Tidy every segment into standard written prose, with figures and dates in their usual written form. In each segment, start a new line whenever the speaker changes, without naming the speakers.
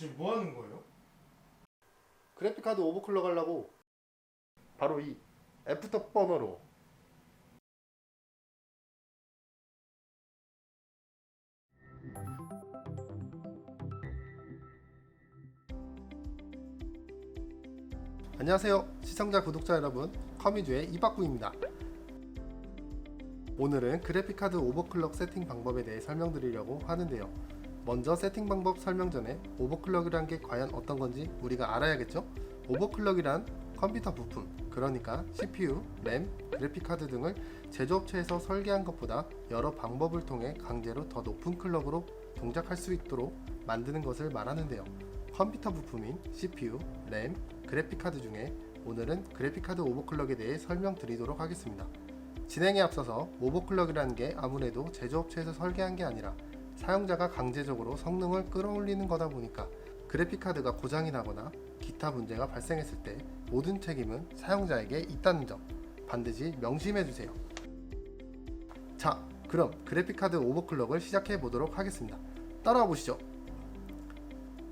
지금 뭐 하는 거예요?
그래픽카드 오버클럭 하려고. 바로 이 애프터 버너로. 안녕하세요 시청자 구독자 여러분, 커미주의 이박구입니다. 오늘은 그래픽카드 오버클럭 세팅 방법에 대해 설명드리려고 하는데요. 먼저 세팅 방법 설명 전에 오버클럭이란 게 과연 어떤 건지 우리가 알아야겠죠? 오버클럭이란 컴퓨터 부품, 그러니까 CPU, 램, 그래픽카드 등을 제조업체에서 설계한 것보다 여러 방법을 통해 강제로 더 높은 클럭으로 동작할 수 있도록 만드는 것을 말하는데요. 컴퓨터 부품인 CPU, 램, 그래픽카드 중에 오늘은 그래픽카드 오버클럭에 대해 설명드리도록 하겠습니다. 진행에 앞서서 오버클럭이라는 게 아무래도 제조업체에서 설계한 게 아니라 사용자가 강제적으로 성능을 끌어올리는 거다 보니까 그래픽카드가 고장이 나거나 기타 문제가 발생했을 때 모든 책임은 사용자에게 있다는 점 반드시 명심해 주세요. 자, 그럼 그래픽카드 오버클럭을 시작해 보도록 하겠습니다. 따라와 보시죠.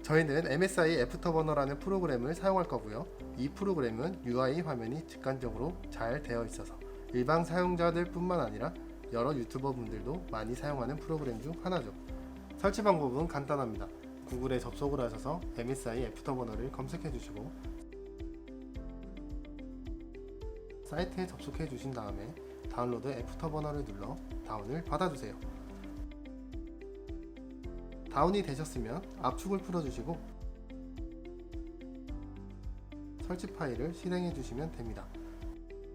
저희는 MSI 애프터버너라는 프로그램을 사용할 거고요. 이 프로그램은 UI 화면이 직관적으로 잘 되어 있어서 일반 사용자들 뿐만 아니라 여러 유튜버 분들도 많이 사용하는 프로그램 중 하나죠. 설치 방법은 간단합니다. 구글에 접속을 하셔서 MSI 애프터버너를 검색해 주시고 사이트에 접속해 주신 다음에 다운로드 애프터버너를 눌러 다운을 받아주세요. 다운이 되셨으면 압축을 풀어주시고 설치 파일을 실행해 주시면 됩니다.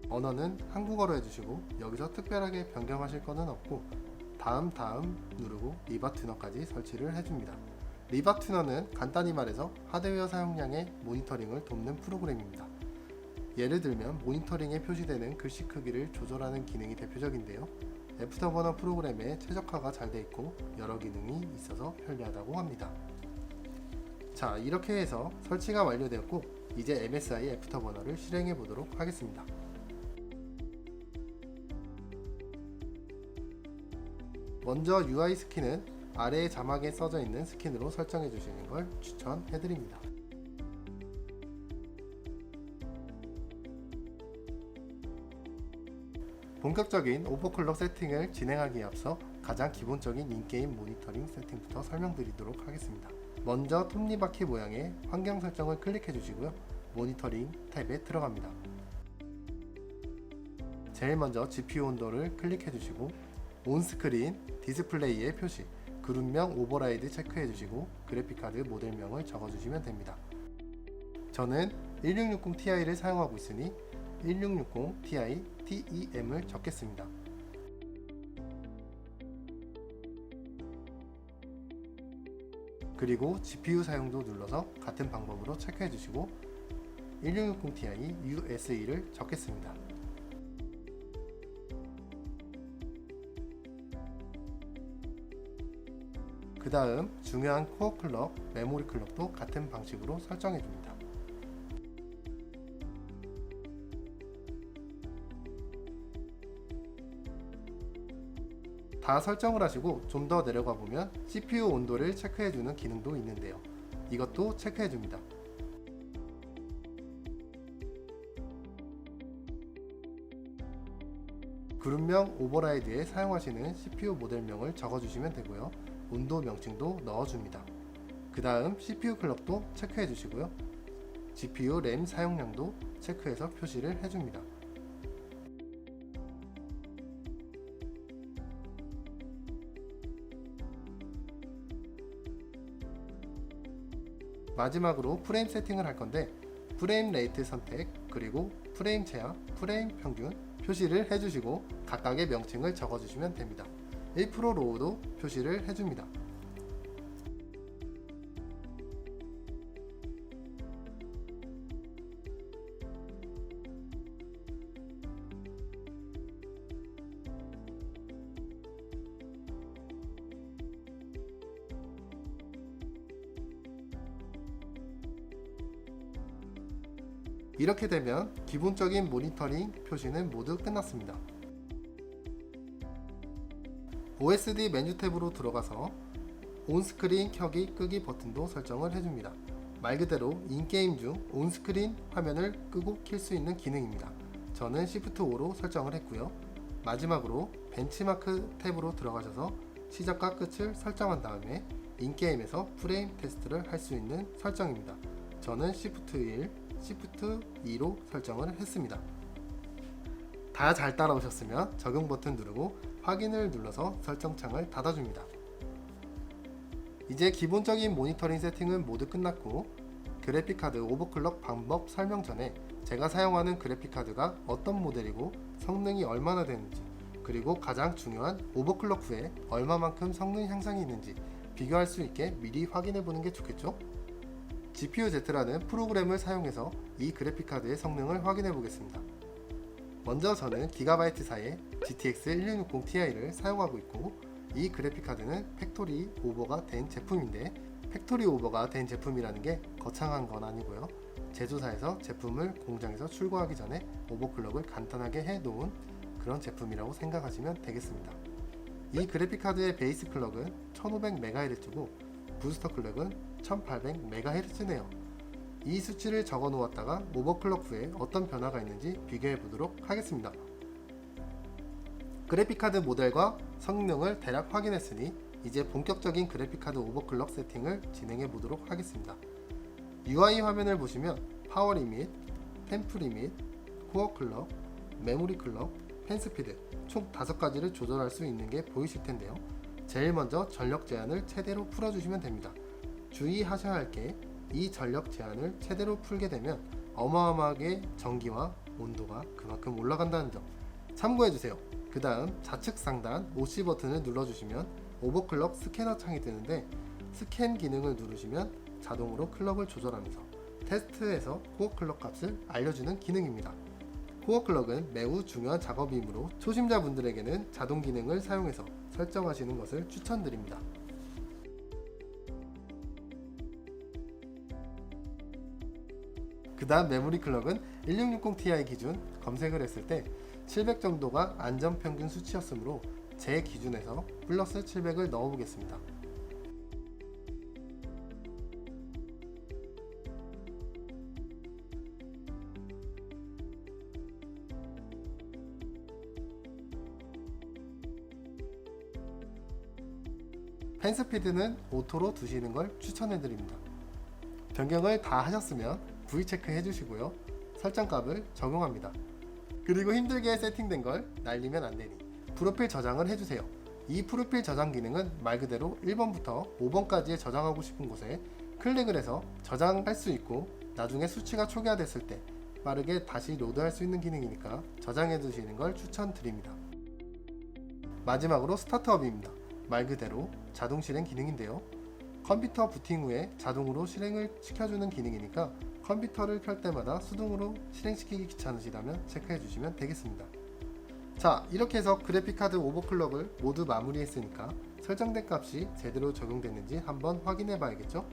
언어는 한국어로 해주시고 여기서 특별하게 변경하실 거는 없고 다음 누르고 리바튜너까지 설치를 해줍니다. 리바튜너는 간단히 말해서 하드웨어 사용량의 모니터링을 돕는 프로그램입니다. 예를 들면 모니터링에 표시되는 글씨 크기를 조절하는 기능이 대표적인데요. 애프터버너 프로그램에 최적화가 잘 돼 있고 여러 기능이 있어서 편리하다고 합니다. 자, 이렇게 해서 설치가 완료되었고 이제 MSI 애프터버너를 실행해 보도록 하겠습니다. 먼저 UI 스킨은 아래의 자막에 써져 있는 스킨으로 설정해 주시는 걸 추천해 드립니다. 본격적인 오버클럭 세팅을 진행하기에 앞서 가장 기본적인 인게임 모니터링 세팅부터 설명드리도록 하겠습니다. 먼저 톱니바퀴 모양의 환경 설정을 클릭해 주시고요. 모니터링 탭에 들어갑니다. 제일 먼저 GPU 온도를 클릭해 주시고 온스크린 디스플레이의 표시, 그룹명 오버라이드 체크해 주시고 그래픽카드 모델명을 적어 주시면 됩니다. 저는 1660ti를 사용하고 있으니 1660ti TEM을 적겠습니다. 그리고 GPU 사용도 눌러서 같은 방법으로 체크해 주시고 1660ti USE를 적겠습니다. 그 다음 중요한 코어 클럭, 메모리 클럭도 같은 방식으로 설정해 줍니다. 다 설정을 하시고 좀 더 내려가 보면 CPU 온도를 체크해 주는 기능도 있는데요. 이것도 체크해 줍니다. 그룹명 오버라이드에 사용하시는 CPU 모델명을 적어 주시면 되고요. 온도 명칭도 넣어줍니다. 그 다음 CPU 클럭도 체크해 주시고요. GPU 램 사용량도 체크해서 표시를 해줍니다. 마지막으로 프레임 세팅을 할 건데 프레임 레이트 선택, 그리고 프레임 제한, 프레임 평균 표시를 해주시고 각각의 명칭을 적어주시면 됩니다. 1% 로우도 표시를 해줍니다. 이렇게 되면 기본적인 모니터링 표시는 모두 끝났습니다. OSD 메뉴 탭으로 들어가서 온스크린 켜기 끄기 버튼도 설정을 해줍니다. 말 그대로 인게임 중 온스크린 화면을 끄고 킬 수 있는 기능입니다. 저는 Shift 5로 설정을 했고요. 마지막으로 벤치마크 탭으로 들어가셔서 시작과 끝을 설정한 다음에 인게임에서 프레임 테스트를 할 수 있는 설정입니다. 저는 Shift 1, Shift 2로 설정을 했습니다. 다 잘 따라오셨으면 적용 버튼 누르고 확인을 눌러서 설정창을 닫아줍니다. 이제 기본적인 모니터링 세팅은 모두 끝났고 그래픽카드 오버클럭 방법 설명 전에 제가 사용하는 그래픽카드가 어떤 모델이고 성능이 얼마나 되는지, 그리고 가장 중요한 오버클럭 후에 얼마만큼 성능 향상이 있는지 비교할 수 있게 미리 확인해 보는 게 좋겠죠? GPU-Z라는 프로그램을 사용해서 이 그래픽카드의 성능을 확인해 보겠습니다. 먼저 저는 기가바이트사의 GTX 1660 Ti를 사용하고 있고, 이 그래픽카드는 팩토리 오버가 된 제품인데, 팩토리 오버가 된 제품이라는 게 거창한 건 아니고요. 제조사에서 제품을 공장에서 출고하기 전에 오버클럭을 간단하게 해 놓은 그런 제품이라고 생각하시면 되겠습니다. 이 그래픽카드의 베이스 클럭은 1500MHz고 부스터 클럭은 1800MHz네요. 이 수치를 적어 놓았다가 오버클럭 후에 어떤 변화가 있는지 비교해 보도록 하겠습니다. 그래픽카드 모델과 성능을 대략 확인했으니 이제 본격적인 그래픽카드 오버클럭 세팅을 진행해 보도록 하겠습니다. UI 화면을 보시면 파워 리밋, 템프 리밋, 코어 클럭, 메모리 클럭, 펜 스피드 총 5가지를 조절할 수 있는 게 보이실 텐데요. 제일 먼저 전력 제한을 최대로 풀어주시면 됩니다. 주의하셔야 할 게 이 전력 제한을 최대로 풀게 되면 어마어마하게 전기와 온도가 그만큼 올라간다는 점 참고해주세요. 그 다음 좌측 상단 OC 버튼을 눌러주시면 오버클럭 스캐너 창이 뜨는데, 스캔 기능을 누르시면 자동으로 클럭을 조절하면서 테스트에서 코어 클럭 값을 알려주는 기능입니다. 코어 클럭은 매우 중요한 작업이므로 초심자분들에게는 자동 기능을 사용해서 설정하시는 것을 추천드립니다. 그 다음 메모리 클럭은 1660 Ti 기준 검색을 했을 때 700 정도가 안전평균 수치였으므로 제 기준에서 플러스 700을 넣어보겠습니다. 펜 스피드는 오토로 두시는 걸 추천해드립니다. 변경을 다 하셨으면 V체크 해주시고요. 설정값을 적용합니다. 그리고 힘들게 세팅된 걸 날리면 안되니 프로필 저장을 해주세요. 이 프로필 저장 기능은 말 그대로 1번부터 5번까지의 저장하고 싶은 곳에 클릭을 해서 저장할 수 있고, 나중에 수치가 초기화됐을 때 빠르게 다시 로드할 수 있는 기능이니까 저장해 두시는 걸 추천드립니다. 마지막으로 스타트업입니다. 말 그대로 자동 실행 기능인데요. 컴퓨터 부팅 후에 자동으로 실행을 시켜주는 기능이니까 컴퓨터를 켤 때마다 수동으로 실행시키기 귀찮으시다면 체크해 주시면 되겠습니다. 자, 이렇게 해서 그래픽카드 오버클럭을 모두 마무리했으니까 설정된 값이 제대로 적용됐는지 한번 확인해 봐야겠죠?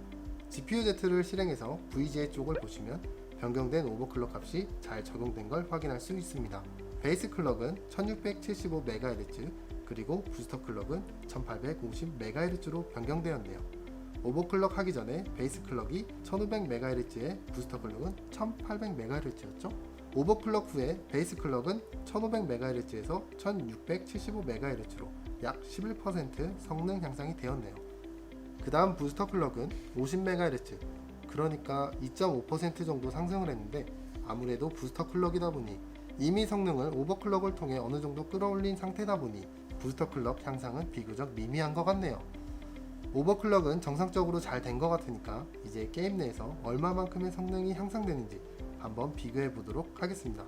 GPU-Z를 실행해서 VGA 쪽을 보시면 변경된 오버클럭 값이 잘 적용된 걸 확인할 수 있습니다. 베이스 클럭은 1675MHz, 그리고 부스터 클럭은 1850MHz로 변경되었네요. 오버클럭 하기 전에 베이스 클럭이 1500MHz에 부스터 클럭은 1800MHz였죠. 오버클럭 후에 베이스 클럭은 1500MHz에서 1675MHz로 약 11% 성능 향상이 되었네요. 그 다음 부스터 클럭은 50MHz, 그러니까 2.5% 정도 상승을 했는데, 아무래도 부스터 클럭이다 보니 이미 성능을 오버클럭을 통해 어느 정도 끌어올린 상태다 보니 부스터 클럭 향상은 비교적 미미한 것 같네요. 오버클럭은 정상적으로 잘 된 것 같으니까 이제 게임 내에서 얼마만큼의 성능이 향상되는지 한번 비교해 보도록 하겠습니다.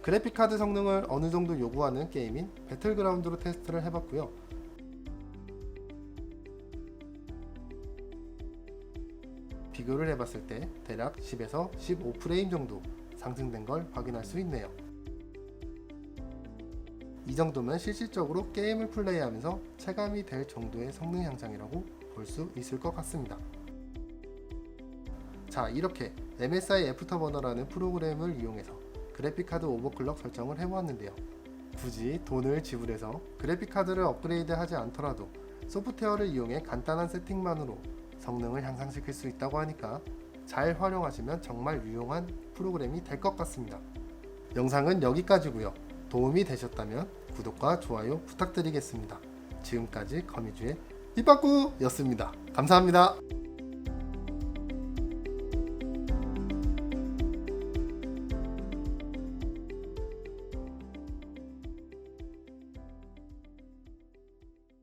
그래픽카드 성능을 어느 정도 요구하는 게임인 배틀그라운드로 테스트를 해봤고요. 비교를 해봤을 때 대략 10에서 15프레임 정도 상승된 걸 확인할 수 있네요. 이 정도면 실질적으로 게임을 플레이하면서 체감이 될 정도의 성능 향상이라고 볼 수 있을 것 같습니다. 자, 이렇게 MSI 애프터버너라는 프로그램을 이용해서 그래픽카드 오버클럭 설정을 해보았는데요. 굳이 돈을 지불해서 그래픽카드를 업그레이드하지 않더라도 소프트웨어를 이용해 간단한 세팅만으로 성능을 향상시킬 수 있다고 하니까 잘 활용하시면 정말 유용한 프로그램이 될 것 같습니다. 영상은 여기까지고요. 도움이 되셨다면 구독과 좋아요 부탁드리겠습니다. 지금까지 거미주의 삐빠꾸였습니다. 감사합니다.